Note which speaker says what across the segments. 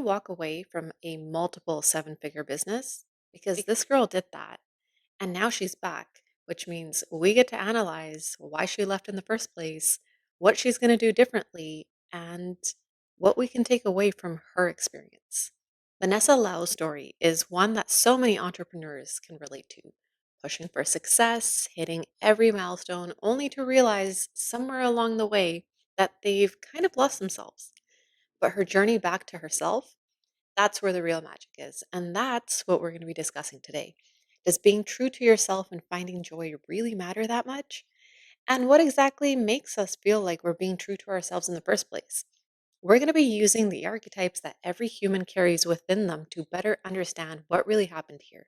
Speaker 1: walk away from a multiple seven-figure business? Because this girl did that. And now she's back, which means we get to analyze why she left in the first place, what she's going to do differently, and what we can take away from her experience. Vanessa Lau's story is one that so many entrepreneurs can relate to, pushing for success, hitting every milestone, only to realize somewhere along the way that they've kind of lost themselves. But her journey back to herself, that's where the real magic is. And that's what we're going to be discussing today. Does being true to yourself and finding joy really matter that much? And what exactly makes us feel like we're being true to ourselves in the first place? We're going to be using the archetypes that every human carries within them to better understand what really happened here.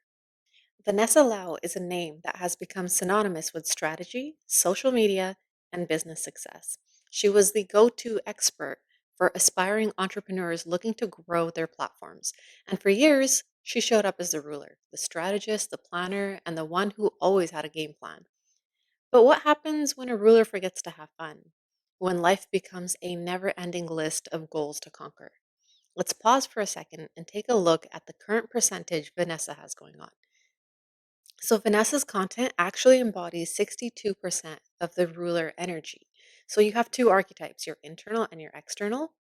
Speaker 1: Vanessa Lau is a name that has become synonymous with strategy, social media, and business success. She was the go to expert for aspiring entrepreneurs looking to grow their platforms. And for years, she showed up as the ruler, the strategist, the planner, and the one who always had a game plan. But what happens when a ruler forgets to have fun? When life becomes a never ending list of goals to conquer? Let's pause for a second and take a look at the current percentage Vanessa has going on. So Vanessa's content actually embodies 62% of the ruler energy. So you have two archetypes, your internal and your external.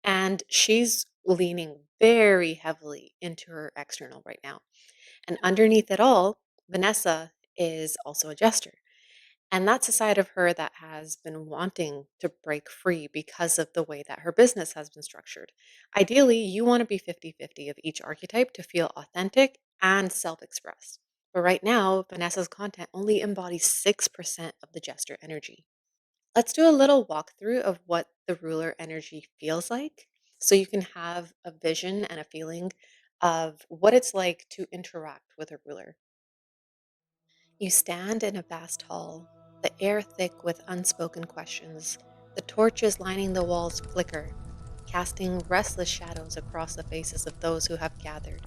Speaker 1: And she's leaning very heavily into her external right now. And underneath it all, Vanessa is also a jester. And that's a side of her that has been wanting to break free because of the way that her business has been structured. Ideally, you want to be 50-50 of each archetype to feel authentic and self expressed. But right now, Vanessa's content only embodies 6% of the jester energy. Let's do a little walkthrough of what the ruler energy feels like so you can have a vision and a feeling of what it's like to interact with a ruler. You stand in a vast hall, the air thick with unspoken questions. The torches lining the walls flicker, casting restless shadows across the faces of those who have gathered.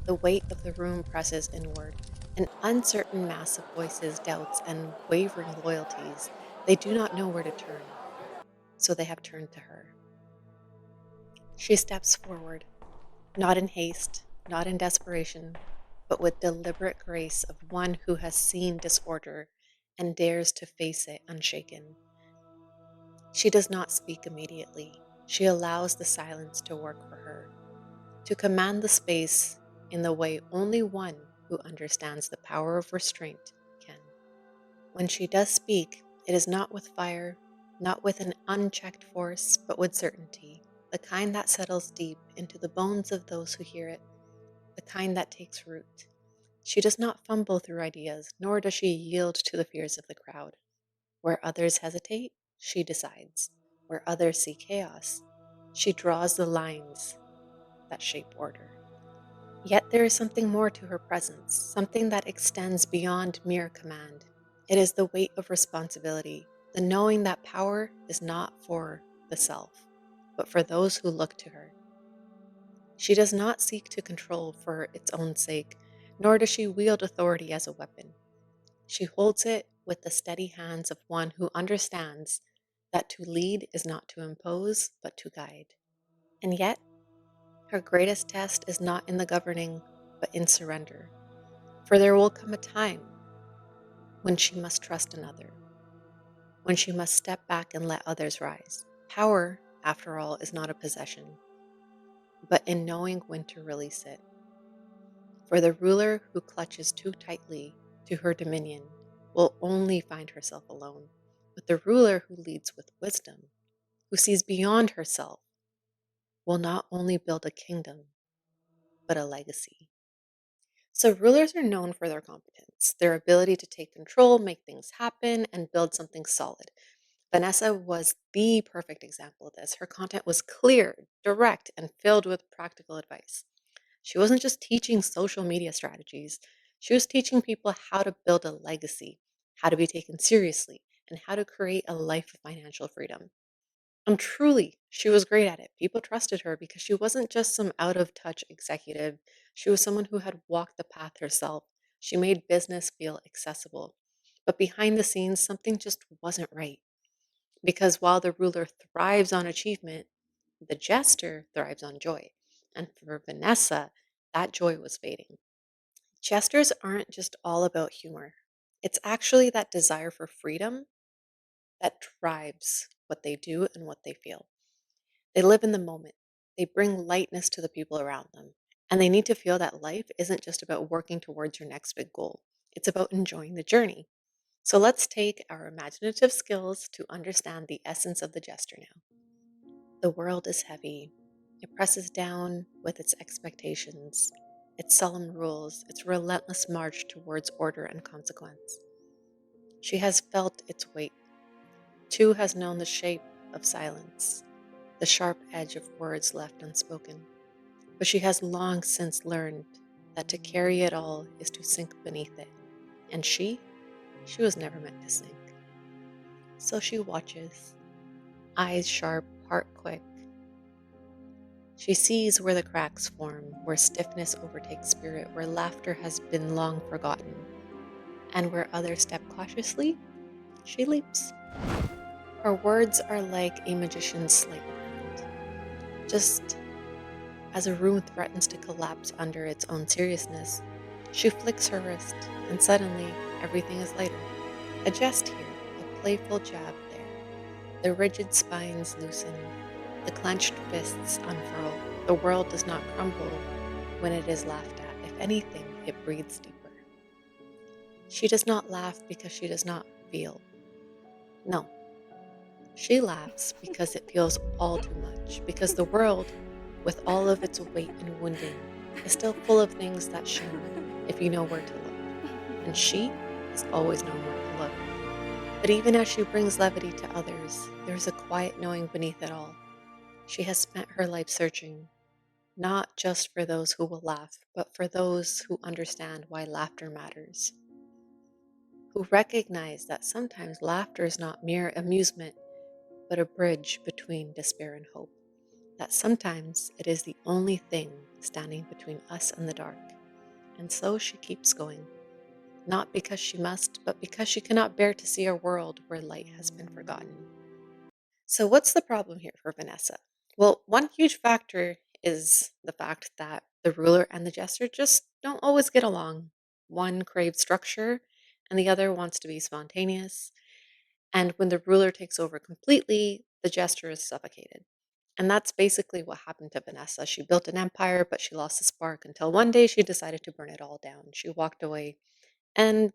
Speaker 1: The weight of the room presses inward, an uncertain mass of voices, doubts, and wavering loyalties. They do not know where to turn, so they have turned to her. She steps forward, not in haste, not in desperation, but with deliberate grace of one who has seen disorder and dares to face it unshaken. She does not speak immediately. She allows the silence to work for her, to command the space in the way only one who understands the power of restraint can. When she does speak, it is not with fire, not with an unchecked force, but with certainty, the kind that settles deep into the bones of those who hear it, the kind that takes root. She does not fumble through ideas, nor does she yield to the fears of the crowd. Where others hesitate, she decides. Where others see chaos, she draws the lines that shape order. Yet there is something more to her presence, something that extends beyond mere command. It is the weight of responsibility, the knowing that power is not for the self, but for those who look to her. She does not seek to control for its own sake, nor does she wield authority as a weapon. She holds it with the steady hands of one who understands that to lead is not to impose, but to guide. And yet, her greatest test is not in the governing, but in surrender. For there will come a time when she must trust another, when she must step back and let others rise. Power, after all, is not a possession, but in knowing when to release it. For the ruler who clutches too tightly to her dominion will only find herself alone. But the ruler who leads with wisdom, who sees beyond herself, will not only build a kingdom, but a legacy. So, rulers are known for their competence, their ability to take control, make things happen, and build something solid. Vanessa was the perfect example of this. Her content was clear, direct, and filled with practical advice. She wasn't just teaching social media strategies, she was teaching people how to build a legacy, how to be taken seriously, and how to create a life of financial freedom. And truly, she was great at it. People trusted her because she wasn't just some out of touch executive. She was someone who had walked the path herself. She made business feel accessible. But behind the scenes, something just wasn't right. Because while the ruler thrives on achievement, the jester thrives on joy. And for Vanessa, that joy was fading. Jesters aren't just all about humor, it's actually that desire for freedom that drives what they do and what they feel. They live in the moment, they bring lightness to the people around them, and they need to feel that life isn't just about working towards your next big goal, it's about enjoying the journey. So let's take our imaginative skills to understand the essence of the jester now. The world is heavy. It presses down with its expectations, its solemn rules, its relentless march towards order and consequence. She has felt its weight. Too has known the shape of silence, the sharp edge of words left unspoken. But she has long since learned that to carry it all is to sink beneath it. And she was never meant to sink. So she watches, eyes sharp, heart quick. She sees where the cracks form, where stiffness overtakes spirit, where laughter has been long forgotten, and where others step cautiously, she leaps. Her words are like a magician's sleight of hand. Just as a room threatens to collapse under its own seriousness, she flicks her wrist, and suddenly everything is lighter. A jest here, a playful jab there. The rigid spines loosen, the clenched fists unfurl. The world does not crumble when it is laughed at. If anything, it breathes deeper. She does not laugh because she does not feel. No, she laughs because it feels all too much, because the world, with all of its weight and wounding, is still full of things that shimmer if you know where to look. And she has always known where to look. But even as she brings levity to others, there's a quiet knowing beneath it all. She has spent her life searching, not just for those who will laugh, but for those who understand why laughter matters, who recognize that sometimes laughter is not mere amusement, but a bridge between despair and hope, that sometimes it is the only thing standing between us and the dark. And so she keeps going, not because she must, but because she cannot bear to see a world where light has been forgotten. So, what's the problem here for Vanessa? Well, one huge factor is the fact that the ruler and the jester just don't always get along. One craves structure, and the other wants to be spontaneous. And when the ruler takes over completely, the jester is suffocated. And that's basically what happened to Vanessa. She built an empire, but she lost the spark until one day she decided to burn it all down. She walked away, and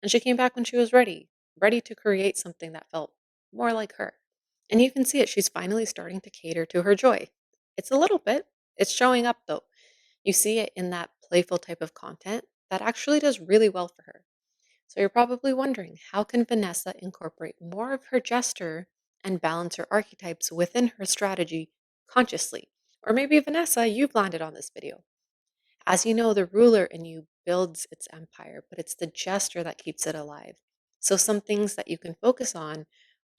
Speaker 1: and she came back when she was ready, ready to create something that felt more like her. And you can see it. She's finally starting to cater to her joy. It's a little bit. It's showing up though. You see it in that playful type of content that actually does really well for her. So you're probably wondering, how can Vanessa incorporate more of her gesture and balance her archetypes within her strategy consciously? Or maybe Vanessa, you've landed on this video. As you know, the ruler in you builds its empire, but it's the gesture that keeps it alive. So, some things that you can focus on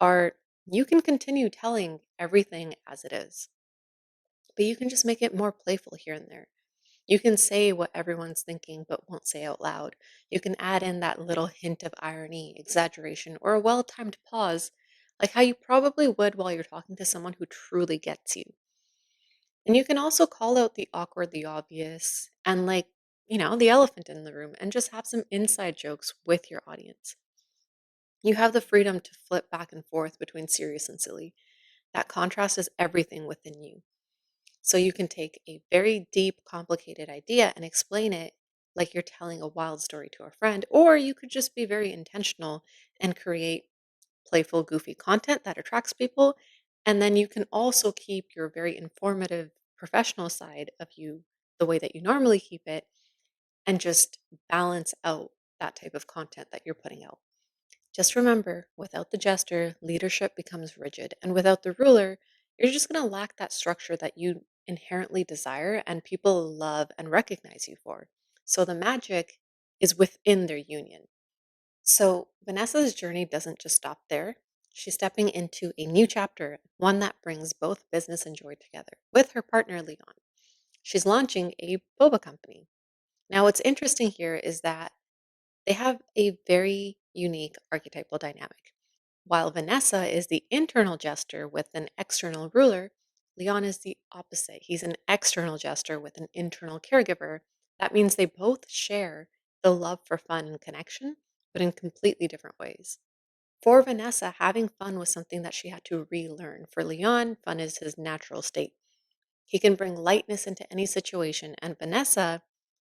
Speaker 1: are, you can continue telling everything as it is, but you can just make it more playful here and there. You can say what everyone's thinking, but won't say out loud. You can add in that little hint of irony, exaggeration, or a well timed pause, like how you probably would while you're talking to someone who truly gets you. And you can also call out the awkward, the obvious, and the elephant in the room, and just have some inside jokes with your audience. You have the freedom to flip back and forth between serious and silly. That contrast is everything within you. So you can take a very deep, complicated idea and explain it like you're telling a wild story to a friend, or you could just be very intentional and create playful, goofy content that attracts people. And then you can also keep your very informative professional side of you the way that you normally keep it, and just balance out that type of content that you're putting out. Just remember, without the jester, leadership becomes rigid. And without the ruler, you're just going to lack that structure that you inherently desire and people love and recognize you for. So the magic is within their union. So Vanessa's journey doesn't just stop there. She's stepping into a new chapter, one that brings both business and joy together with her partner, Leon. She's launching a boba company. Now, what's interesting here is that they have a very unique archetypal dynamic. While Vanessa is the internal jester with an external ruler, Leon is the opposite. He's an external jester with an internal caregiver. That means they both share the love for fun and connection, but in completely different ways. For Vanessa, having fun was something that she had to relearn. For Leon, fun is his natural state. He can bring lightness into any situation, and Vanessa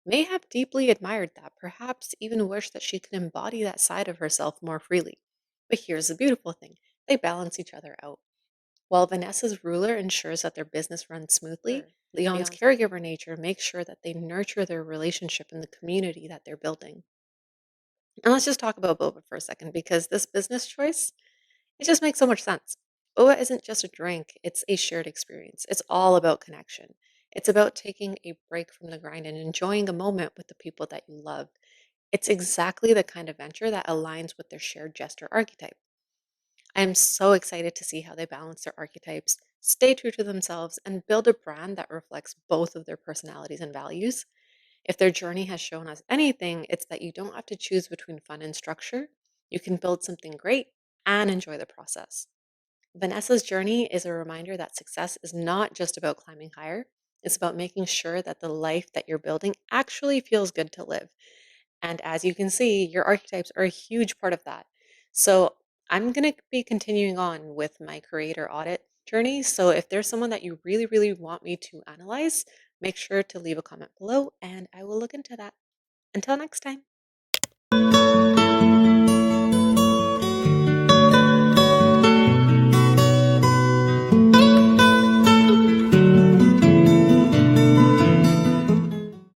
Speaker 1: may have deeply admired that, perhaps even wished that she could embody that side of herself more freely. But here's the beautiful thing, they balance each other out. While Vanessa's ruler ensures that their business runs smoothly, Leon's caregiver nature makes sure that they nurture their relationship and the community that they're building. And let's just talk about boba for a second because this business choice, it just makes so much sense. Boba isn't just a drink, it's a shared experience. It's all about connection. It's about taking a break from the grind and enjoying a moment with the people that you love. It's exactly the kind of venture that aligns with their shared jester archetype. I am so excited to see how they balance their archetypes, stay true to themselves, and build a brand that reflects both of their personalities and values. If their journey has shown us anything, it's that you don't have to choose between fun and structure. You can build something great and enjoy the process. Vanessa's journey is a reminder that success is not just about climbing higher, it's about making sure that the life that you're building actually feels good to live. And as you can see, your archetypes are a huge part of that. So I'm going to be continuing on with my creator audit journey. So if there's someone that you really, really want me to analyze, make sure to leave a comment below and I will look into that. Until next time.